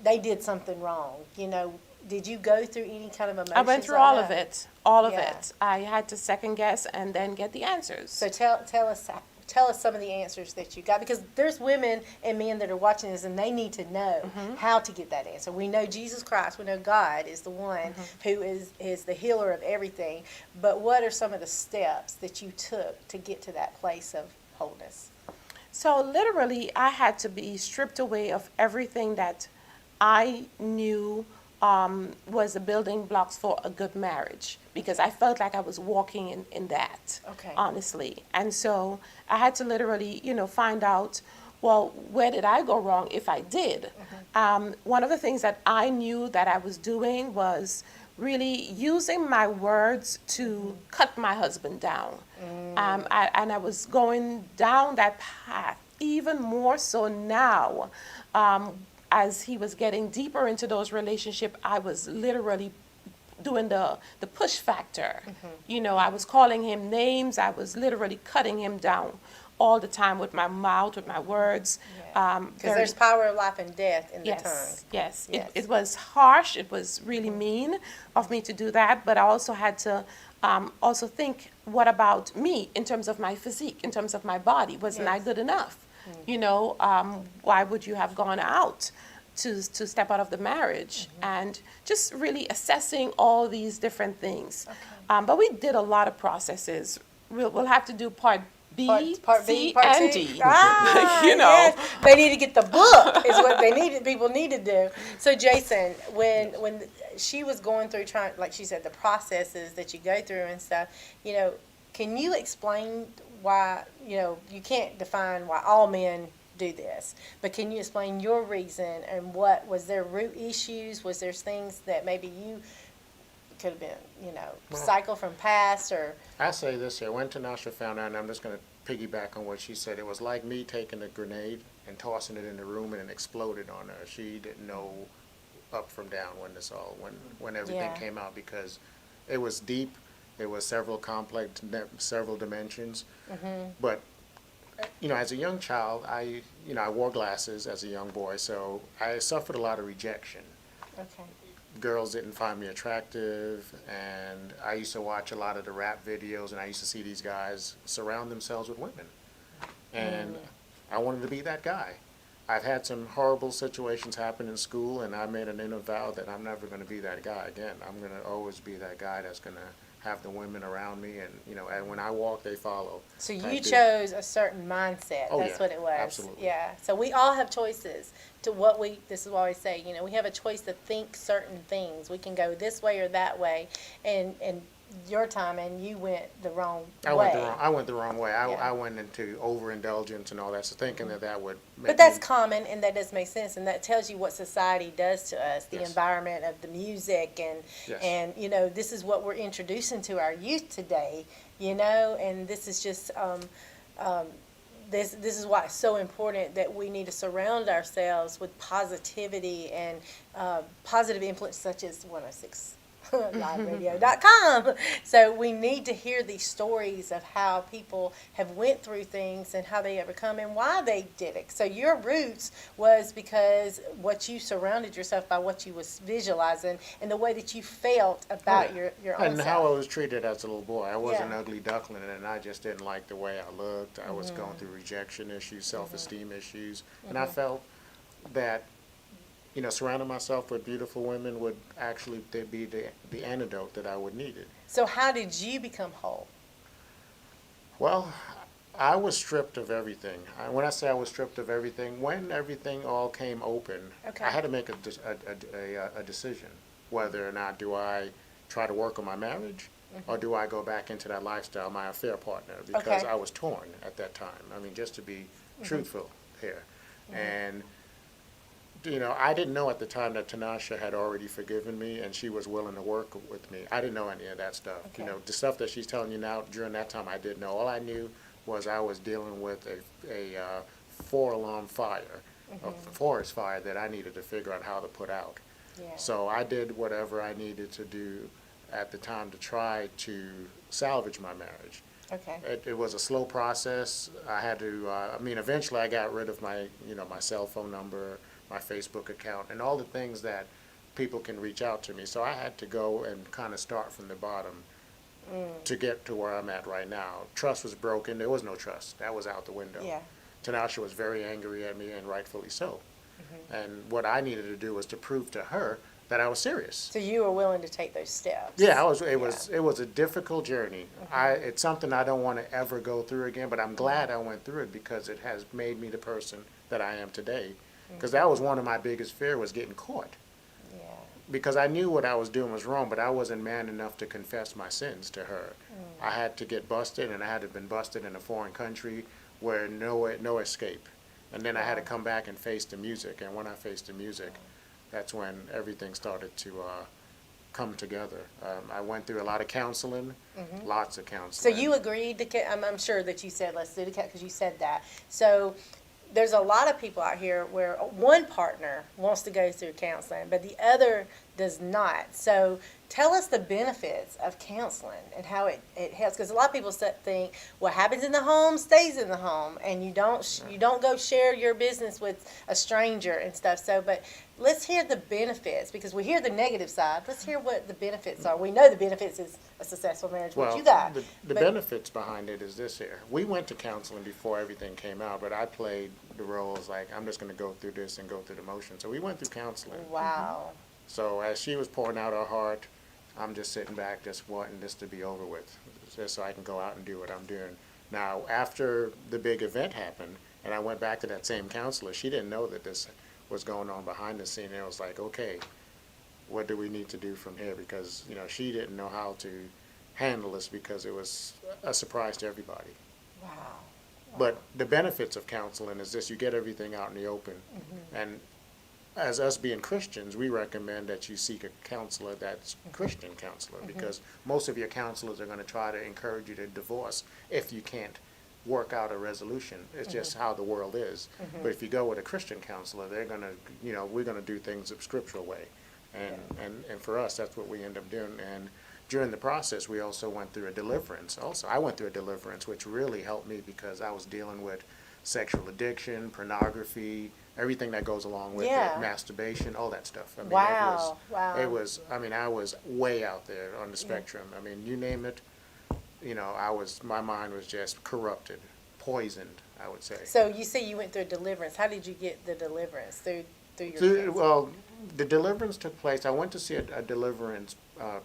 they did something wrong, you know. Did you go through any kind of emotions? I went through like all that? of it, all of Yeah. it. I had to second guess and then get the answers. So tell us some of the answers that you got, because there's women and men that are watching this and they need to know how to get that answer. We know Jesus Christ, we know God is the one who is the healer of everything, but what are some of the steps that you took to get to that place of wholeness? So literally, I had to be stripped away of everything that I knew was the building blocks for a good marriage, because I felt like I was walking in that, Okay. honestly. And so I had to literally, you know, find out, well, where did I go wrong if I did? One of the things that I knew that I was doing was really using my words to cut my husband down. And I was going down that path even more so now. As he was getting deeper into those relationships, I was literally doing the push factor. You know, I was calling him names. I was literally cutting him down all the time with my mouth, with my words. Because there's power of life and death in the tongue. Yes. Yes. It was harsh. It was really mean of me to do that. But I also had to also think, what about me in terms of my physique, in terms of my body? Wasn't I Yes. good enough? You know, why would you have gone out to step out of the marriage? And just really assessing all these different things. But we did a lot of processes. We'll have to do part B, Part C, B, part and two. D. You know, yes. They need to get the book is what they needed. People need to do. So Jason, when she was going through trying, like she said, the processes that you go through and stuff, you know, can you explain why, you know, you can't define why all men do this, but can you explain your reason, and what was there root issues? Was there things that maybe you could have been, you know, cycle from past, or? I say this here, when Tanasha found out, and I'm just going to piggyback on what she said, it was like me taking a grenade and tossing it in the room and it exploded on her. She didn't know up from down when everything Yeah. came out, because it was deep. There was several dimensions. But you know, as a young child, I wore glasses as a young boy, so I suffered a lot of rejection. Okay. Girls didn't find me attractive, and I used to watch a lot of the rap videos, and I used to see these guys surround themselves with women. And I wanted to be that guy. I've had some horrible situations happen in school, and I made an inner vow that I'm never going to be that guy again. I'm going to always be that guy that's going to have the women around me, and you know, and when I walk, they follow. So type you deal. chose a certain mindset. Oh, That's yeah, what it was. absolutely. Yeah. So we all have choices to what this is what I say, you know, we have a choice to think certain things. We can go this way or that way, and your time, and you went the wrong way. I went the wrong way. Yeah. I went into overindulgence and all that, so thinking that would make But that's me, common, and that does make sense, and that tells you what society does to us, the Yes. environment of the music, Yes. and you know, this is what we're introducing to our youth today, you know, and this is just this is why it's so important that we need to surround ourselves with positivity and positive influence, such as 106. liveradio.com. So we need to hear these stories of how people have went through things and how they overcome and why they did it. So your roots was because what you surrounded yourself by, what you was visualizing, and the way that you felt about your own and self. how I was treated as a little boy. I was an Yeah. ugly duckling, and I just didn't like the way I looked. I was going through rejection issues, self-esteem issues, and I felt that, you know, surrounding myself with beautiful women would actually be the antidote that I would need it. So how did you become whole? Well, I was stripped of everything. When I say I was stripped of everything, when everything all came open, Okay. I had to make a decision, whether or not do I try to work on my marriage, or do I go back into that lifestyle, my affair partner, because Okay. I was torn at that time. I mean, just to be truthful here. And I didn't know at the time that Tanasha had already forgiven me and she was willing to work with me. I didn't know any of that stuff. Okay. The stuff that she's telling you now, during that time I didn't know. All I knew was I was dealing with a 4-alarm fire, a forest fire that I needed to figure out how to put out. Yeah. So I did whatever I needed to do at the time to try to salvage my marriage. Okay. It was a slow process. I had to, eventually I got rid of my cell phone number, my Facebook account, and all the things that people can reach out to me. So I had to go and kind of start from the bottom to get to where I'm at right now. Trust was broken. There was no trust. That was out the window. Yeah. Tanasha was very angry at me, and rightfully so. And what I needed to do was to prove to her that I was serious. So you were willing to take those steps. Yeah, it was a difficult journey. It's something I don't want to ever go through again, but I'm glad I went through it because it has made me the person that I am today. Because that was one of my biggest fears, was getting caught. Yeah. Because I knew what I was doing was wrong, but I wasn't man enough to confess my sins to her. I had to get busted, and I had to have been busted in a foreign country where no escape. And then I had to come back and face the music, and when I faced the music, that's when everything started to come together. I went through a lot of counseling, lots of So counseling. you agreed to, I'm sure that you said, let's do the cat, because you said that. So there's a lot of people out here where one partner wants to go through counseling, but the other does not. So tell us the benefits of counseling and how it helps, because a lot of people think what happens in the home stays in the home, and you don't go share your business with a stranger and stuff. So, but let's hear the benefits, because we hear the negative side. Let's hear what the benefits are. We know the benefits is a successful marriage, what you got. The But- benefits behind it is this here. We went to counseling before everything came out, but I played the roles like I'm just going to go through this and go through the motions. So we went through counseling. Wow. So as she was pouring out her heart, I'm just sitting back just wanting this to be over with, just so I can go out and do what I'm doing. Now, after the big event happened, and I went back to that same counselor, she didn't know that this was going on behind the scene. And it was like, okay, what do we need to do from here? Because, she didn't know how to handle this because it was a surprise to everybody. Wow. But the benefits of counseling is this: you get everything out in the open. And as us being Christians, we recommend that you seek a counselor that's Christian counselor, because most of your counselors are going to try to encourage you to divorce if you can't work out a resolution. It's just how the world is. But if you go with a Christian counselor, they're going to, we're going to do things the scriptural way. And for us, that's what we end up doing. And during the process, we also went through a deliverance. I went through a deliverance, which really helped me because I was dealing with sexual addiction, pornography, everything that goes along with Yeah. it, masturbation, all that stuff. I mean, Wow. I was way out there on the spectrum. I mean, you name it, my mind was just corrupted, poisoned, I would say. So you say you went through a deliverance. How did you get the deliverance? Through your counseling? Well, the deliverance took place. I went to see a deliverance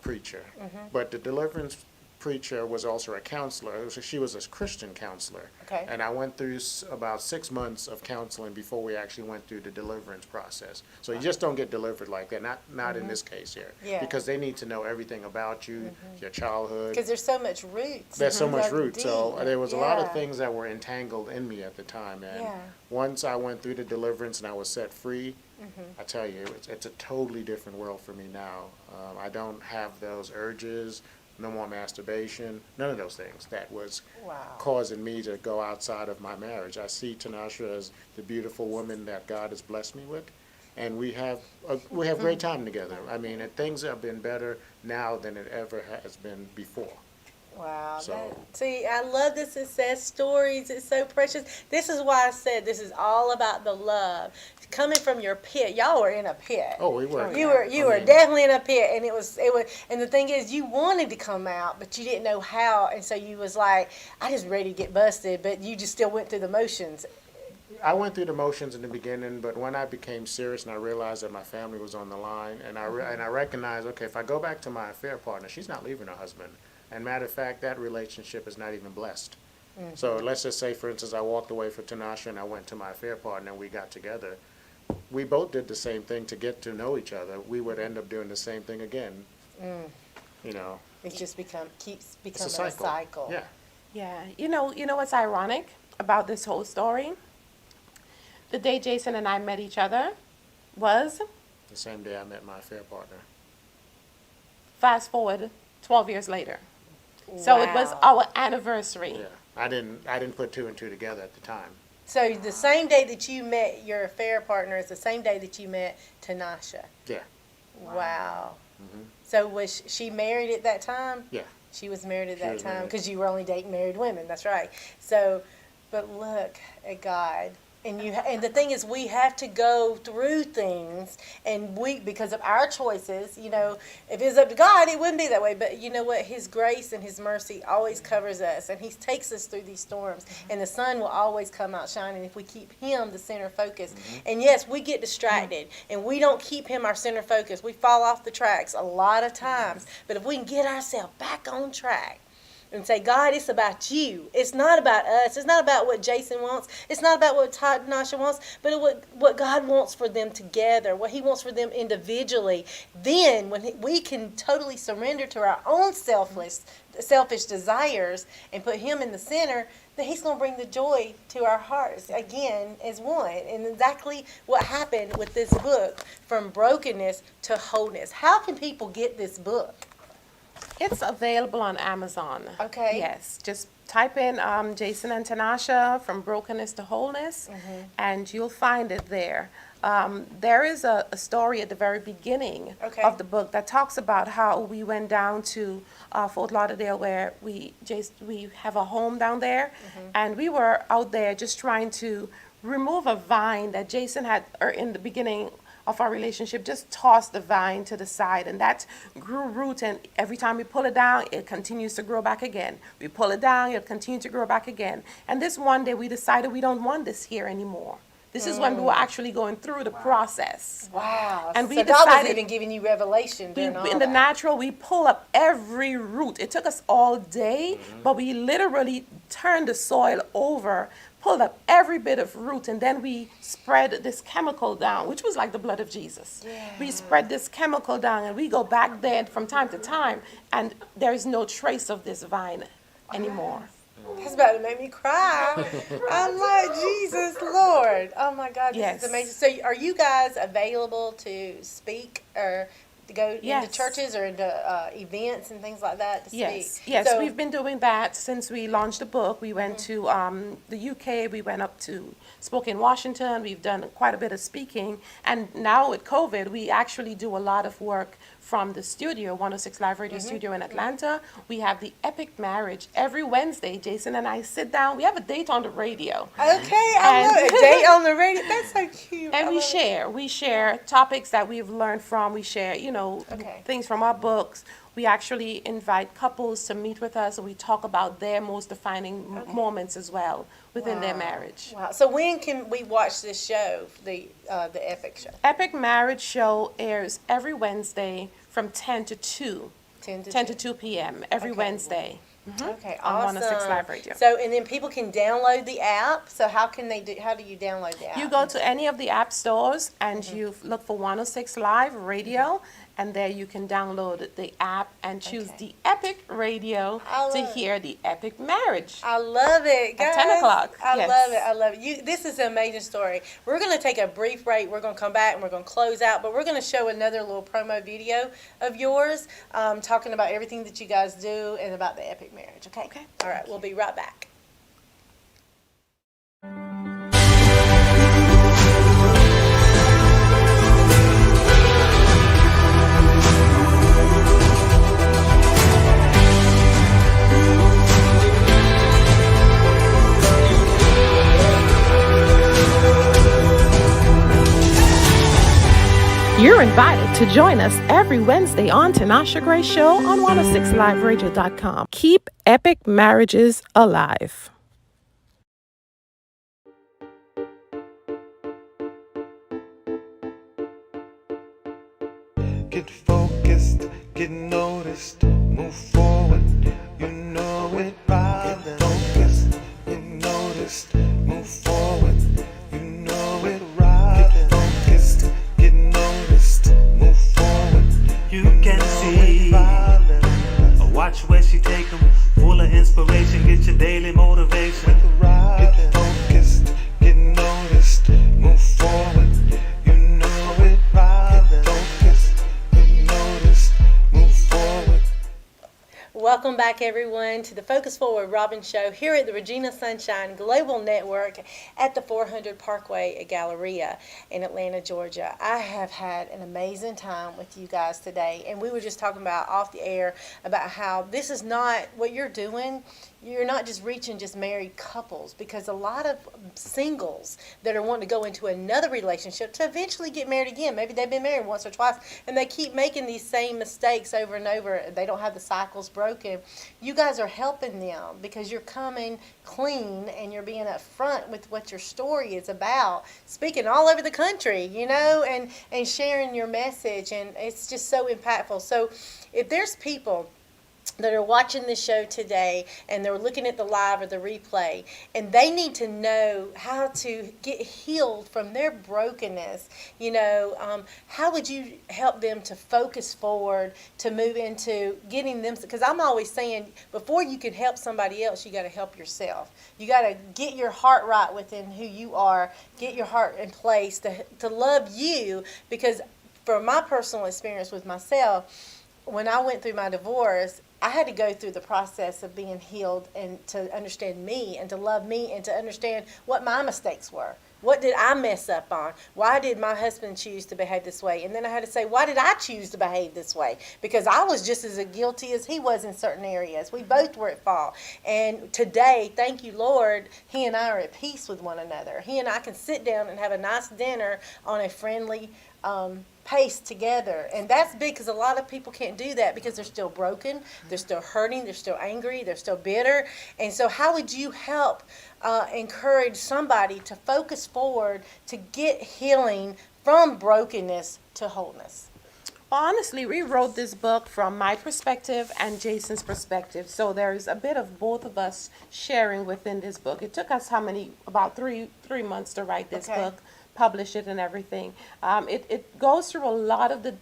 preacher, but the deliverance preacher was also a counselor. She was a Christian counselor. Okay. And I went through about 6 months of counseling before we actually went through the deliverance process. So you just don't get delivered like that, not in this case here. Yeah. Because they need to know everything about you, your childhood. Because there's so much roots. There's so much So root. So deep. there was a lot of Yeah. things that were entangled in me at the time. And Yeah. once I went through the deliverance and I was set free, I tell you, it's a totally different world for me now. I don't have those urges, no more masturbation, none of those things that was Wow. causing me to go outside of my marriage. I see Tanasha as the beautiful woman that God has blessed me with, and we have great time together. I mean, things have been better now than it ever has been before. Wow. So- See, I love the success stories. It's so precious. This is why I said this is all about the love. Coming from your pit. Y'all were in a pit. Oh, we were. You were definitely in a pit, and it was, and the thing is, you wanted to come out, but you didn't know how, and so you was like, I just ready to get busted, but you just still went through the motions. I went through the motions in the beginning, but when I became serious and I realized that my family was on the line, and I recognized, okay, if I go back to my affair partner, she's not leaving her husband. And matter of fact, that relationship is not even blessed. So let's just say, for instance, I walked away from Tanasha and I went to my affair partner and we got together. We both did the same thing to get to know each other. We would end up doing the same thing again. It just keeps It's a becoming cycle. a cycle. Yeah. Yeah, you know what's ironic about this whole story? The day Jason and I met each other, was, The same day I met my affair partner. fast forward 12 years later. So it was Wow. our anniversary. Yeah, I didn't put two and two together at the time. So the same day that you met your affair partner is the same day that you met Tanasha. Yeah, Wow. So was she married at that time? yeah. She was married at She that was time married. because you were only dating married women. That's right. So, but look at God. And the thing is, we have to go through things, and because of our choices, you know, if it was up to God, it wouldn't be that way. But you know what? His grace and His mercy always covers us, and He takes us through these storms. And the sun will always come out shining if we keep Him the center focus. And yes, we get distracted, and we don't keep Him our center focus. We fall off the tracks a lot of times. But if we can get ourselves back on track, and say, God, it's about you. It's not about us. It's not about what Jason wants. It's not about what Nasha wants, but what God wants for them together, what He wants for them individually. Then, when we can totally surrender to our own selfish desires and put Him in the center, then He's going to bring the joy to our hearts again as one. And exactly what happened with this book, from brokenness to wholeness. How can people get this book? It's available on Amazon. Okay. Yes, just type in Jason and Tanasha, From Brokenness to Wholeness, and you'll find it there. There is a story at the very beginning Okay. of the book that talks about how we went down to Fort Lauderdale, where we have a home down there, and we were out there just trying to remove a vine that Jason had, or in the beginning of our relationship, just tossed the vine to the side, and that grew root, and every time we pull it down, it continues to grow back again. We pull it down, it continues to grow back again. And this one day we decided we don't want this here anymore. This is when we were actually going through the process. Wow. And we so God was decided- even giving you revelation during all In the that. natural, we pull up every root. It took us all day, but we literally turned the soil over, pulled up every bit of root, and then we spread this chemical down, which was like the blood of Jesus. We spread this chemical down, and we go back there from time to time, and there is no trace of this vine anymore. That's about to make me cry. I'm like, Jesus, Lord. Oh, my God. This Yes. is amazing. So are you guys available to speak or to go into Yes. churches or into events and things like that to speak? Yes, So, we've been doing that since we launched the book. We went to the UK, we went up to Spokane, Washington. We've done quite a bit of speaking, and now with COVID, we actually do a lot of work from the studio, 106 Live Radio Studio in Atlanta. We have the Epic Marriage every Wednesday. Jason and I sit down. We have a date on the radio. Okay, I And- love it. A date on the radio. That's so cute. And I we love it. share topics that we've learned from. We share, Okay. things from our books. We actually invite couples to meet with us, and we talk about their most defining moments as well within their marriage. Wow. So when can we watch this show, the Epic show? Epic Marriage Show airs every Wednesday from 10 to 2. 10 to 10 to 2 p.m. every Okay. Wednesday. Okay, On awesome. 106 Live Radio. So, and then people can download the app. So how do you download the app? You go to any of the app stores and you look for 106 Live Radio, and there you can download the app and choose Okay. the Epic Radio I to love it. hear the Epic Marriage. I love it, guys. At 10 o'clock, I yes. love it. I love it. This is an amazing story. We're going to take a brief break. We're going to come back and we're going to close out, but we're going to show another little promo video of yours, talking about everything that you guys do and about the Epic Marriage. Okay? Okay. All right. We'll be right back. You're invited to join us every Wednesday on Tanasha Gray Show on 106liveradio.com. Keep epic marriages alive. Get focused, get noticed, move forward, you know it by then. Get focused, get noticed, move forward, you know it right. Get focused, get noticed, move forward, You can see. Watch where she take 'em, full of inspiration, get your daily motivation. Get focused, get noticed, move forward, you know it back, everyone, to the Focus Forward Robin Show here at the Regina Sunshine Global Network at the 400 Parkway Galleria in Atlanta, Georgia. I have had an amazing time with you guys today, and we were just talking about off the air about how this is not what you're doing. You're not just reaching just married couples, because a lot of singles that are wanting to go into another relationship to eventually get married again, maybe they've been married once or twice and they keep making these same mistakes over and over. They don't have the cycles broken. You guys are helping them because you're coming clean and you're being upfront with what your story is about, speaking all over the country, and sharing your message, and it's just so impactful. So if there's people that are watching this show today and they're looking at the live or the replay and they need to know how to get healed from their brokenness, how would you help them to focus forward, to move into getting them? Because I'm always saying, before you can help somebody else, you got to help yourself. You got to get your heart right within who you are, get your heart in place to love you. Because from my personal experience with myself, when I went through my divorce, I had to go through the process of being healed and to understand me and to love me and to understand what my mistakes were. What did I mess up on? Why did my husband choose to behave this way? And then I had to say, why did I choose to behave this way? Because I was just as guilty as he was in certain areas. We both were at fault. And today, thank you, Lord, he and I are at peace with one another. He and I can sit down and have a nice dinner on a friendly pace together. And that's big, because a lot of people can't do that because they're still broken, they're still hurting, they're still angry, they're still bitter. And so how would you help encourage somebody to focus forward to get healing from brokenness to wholeness? Honestly, we wrote this book from my perspective and Jason's perspective. So there's a bit of both of us sharing within this book. It took us about three months to write this book, publish it and everything. It goes through a lot of the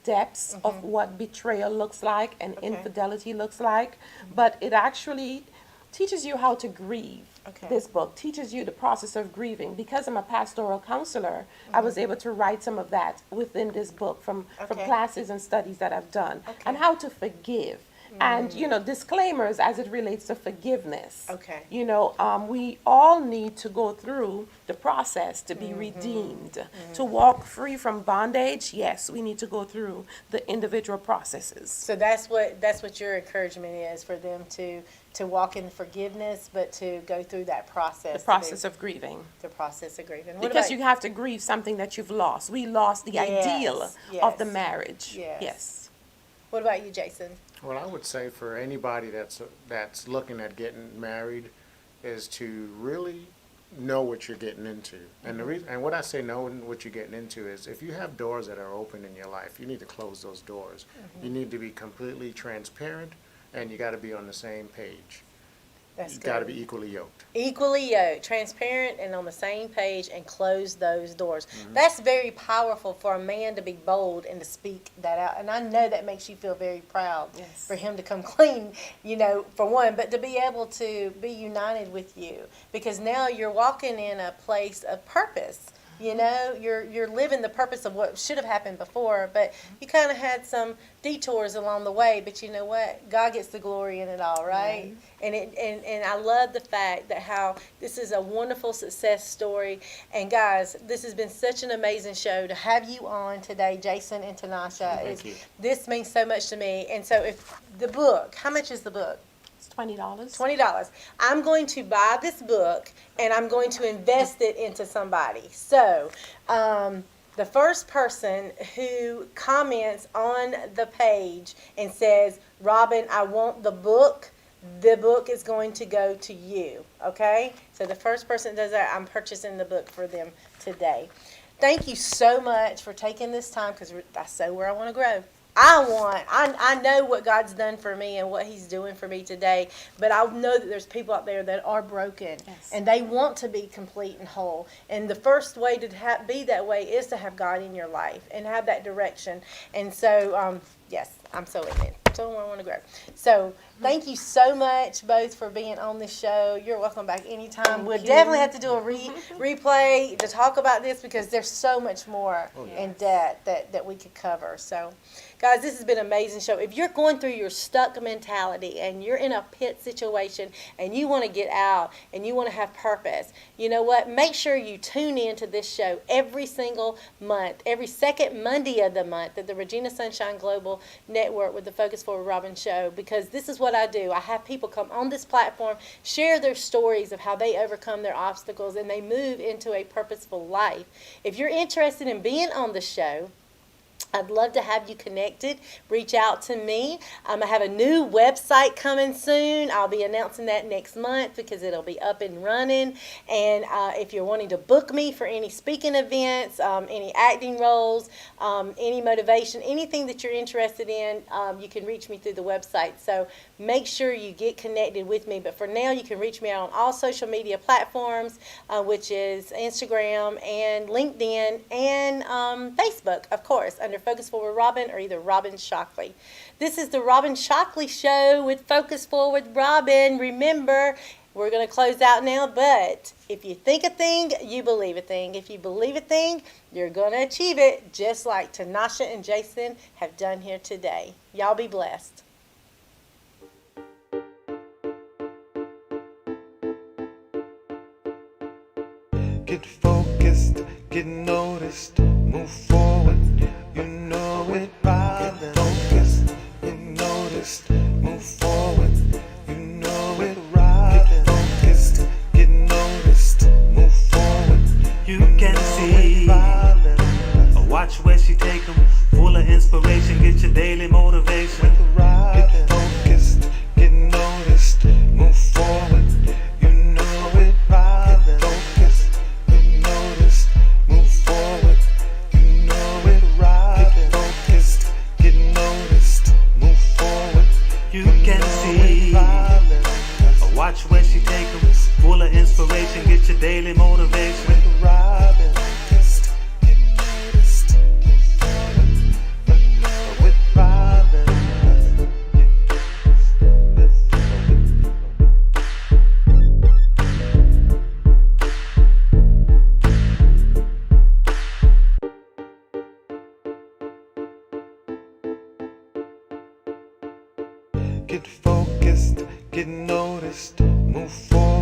depths of what betrayal looks like and infidelity looks like, but it actually teaches you how to grieve. This book teaches you the process of grieving. Because I'm a pastoral counselor, I was able to write some of that within this book from classes and studies that I've done, and how to forgive. And, disclaimers as it relates to forgiveness. We all need to go through the process to be redeemed. To walk free from bondage, yes, we need to go through the individual processes. So that's what your encouragement is, for them to walk in forgiveness, but to go through that process. The process of grieving. The process of grieving. Because you have to grieve something that you've lost. We lost the ideal of the marriage. Yes. What about you, Jason? Well, I would say for anybody that's looking at getting married is to really know what you're getting into. And the reason, and what I say knowing what you're getting into is, if you have doors that are open in your life, you need to close those doors. You need to be completely transparent, and you got to be on the same page. That's You good. got to be equally yoked. Equally yoked, transparent, and on the same page, and close those doors. That's very powerful for a man to be bold and to speak that out. And I know that makes you feel very proud for him to come clean, for one, but to be able to be united with you, because now you're walking in a place of purpose. You're living the purpose of what should have happened before, but you kind of had some detours along the way. But you know what? God gets the glory in it all, right? And I love the fact that how this is a wonderful success story. And guys, this has been such an amazing show to have you on today, Jason and Tanasha. Thank you. This means so much to me. And so, if the book, how much is the book? $20. $20. I'm going to buy this book and I'm going to invest it into somebody. So, the first person who comments on the page and says, Robin, I want the book is going to go to you. Okay? So the first person that does that, I'm purchasing the book for them today. Thank you so much for taking this time, because that's so where I want to grow. I know what God's done for me and what he's doing for me today, but I know that there's people out there that are broken, and they want to be complete and whole. And the first way to be that way is to have God in your life and have that direction. And so, yes, I'm so in it. So I want to grow. So Thank you so much both for being on the show. You're welcome back anytime. We'll you. definitely have to do a replay to talk about this because there's so much more in depth that we could cover. So, guys, this has been an amazing show. If you're going through your stuck mentality and you're in a pit situation and you want to get out and you want to have purpose, you know what? Make sure you tune in to this show every single month, every second Monday of the month at the Regina Sunshine Global Network with the Focus Forward Robin Show, because this is what I do. I have people come on this platform, share their stories of how they overcome their obstacles and they move into a purposeful life. If you're interested in being on the show, I'd love to have you connected. Reach out to me. I have a new website coming soon. I'll be announcing that next month because it'll be up and running. And if you're wanting to book me for any speaking events, any acting roles, any motivation, anything that you're interested in, you can reach me through the website. So make sure you get connected with me. But for now, you can reach me out on all social media platforms, which is Instagram and LinkedIn and Facebook, of course, under Focus Forward Robin or either Robin Shockley. This is the Robin Shockley Show with Focus Forward Robin. Remember, we're going to close out now, but if you think a thing, you believe a thing. If you believe a thing, you're going to achieve it, just like Tanasha and Jason have done here today. Y'all be blessed. Get focused, get noticed, move forward, you know it, Robin. Get focused, get noticed, move forward, you know it, Robin. Get focused, get noticed, move forward, You can see, watch where she take 'em, full of inspiration, get your daily motivation. Get focused, get noticed, move forward, you know it, Robin. Get focused, get noticed, move forward, you know it, Robin. Get focused, get noticed, move forward, You can see, watch where she take 'em, full of inspiration, get your daily motivation. Robin. Focused, get noticed, move forward, with Robin. Get focused, get noticed, move forward.